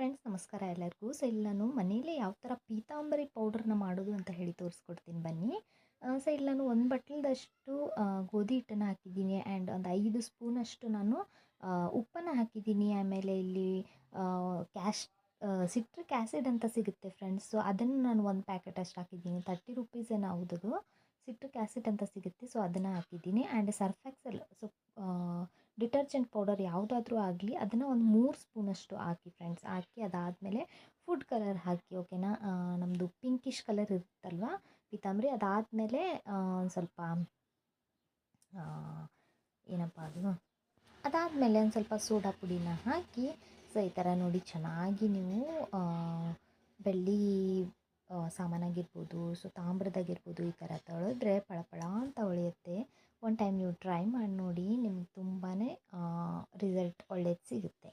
Friends, ನಮಸ್ಕಾರ ಎಲ್ಲರಿಗೂ. ಇಲ್ಲಿ ನಾನು ಮನೇಲಿ ಯಾವ ಥರ ಪೀತಾಂಬರಿ ಪೌಡ್ರನ್ನ ಮಾಡೋದು ಅಂತ ಹೇಳಿ ತೋರಿಸ್ಕೊಡ್ತೀನಿ ಬನ್ನಿ. ಇಲ್ಲಿ ನಾನು 1 ಬಟ್ಲದಷ್ಟು ಗೋಧಿ ಹಿಟ್ಟನ್ನು ಹಾಕಿದ್ದೀನಿ ಆ್ಯಂಡ್ ಒಂದು 5 ಸ್ಪೂನಷ್ಟು ನಾನು ಉಪ್ಪನ್ನು ಹಾಕಿದ್ದೀನಿ. ಆಮೇಲೆ ಇಲ್ಲಿ ಕ್ಯಾಶ್ ಸಿಟ್ರಿಕ್ ಆ್ಯಸಿಡ್ ಅಂತ ಸಿಗುತ್ತೆ ಫ್ರೆಂಡ್ಸ್. ಸೊ ಅದನ್ನು ನಾನು 1 ಪ್ಯಾಕೆಟ್ ಅಷ್ಟು ಹಾಕಿದ್ದೀನಿ. 30 ರುಪೀಸ್ ಏನೋ ಹೌದದು. ಸಿಟ್ರಿಕ್ ಆ್ಯಸಿಡ್ ಅಂತ ಸಿಗುತ್ತೆ, ಸೊ ಅದನ್ನು ಹಾಕಿದ್ದೀನಿ. And Surf Excel, so detergent powder ಯಾವುದಾದ್ರೂ ಆಗಲಿ, ಅದನ್ನು ಒಂದು 3 ಸ್ಪೂನಷ್ಟು ಹಾಕಿ ಫ್ರೆಂಡ್ಸ್. ಹಾಕಿ ಅದಾದಮೇಲೆ ಫುಡ್ ಕಲರ್ ಹಾಕಿ, ಓಕೆನಾ. ನಮ್ಮದು ಪಿಂಕಿಶ್ ಕಲರ್ ಇರುತ್ತಲ್ವ ಪೀತಾಂಬರಿ, ಅದಾದಮೇಲೆ ಒಂದು ಸ್ವಲ್ಪ ಏನಪ್ಪ ಅದು, ಅದಾದಮೇಲೆ ಒಂದು ಸ್ವಲ್ಪ ಸೋಡಾ ಪುಡಿನ ಹಾಕಿ, ಸೊ ಈ ಥರ ನೋಡಿ ಚೆನ್ನಾಗಿ ನೀವು ಬೆಳ್ಳಿ ಸಾಮಾನಾಗಿರ್ಬೋದು, ಸೊ ತಾಮ್ರದಾಗಿರ್ಬೋದು, ಈ ಥರ ತೊಳೆದ್ರೆ ಪಳಪಳ ಅಂತ ಹೊಳೆಯುತ್ತೆ. ಒನ್ ಟೈಮ್ ನೀವು ಟ್ರೈ ಮಾಡಿ ನೋಡಿ, ನಿಮ್ಗೆ ತುಂಬಾ ರಿಸಲ್ಟ್ ಒಳ್ಳೇದು ಸಿಗುತ್ತೆ.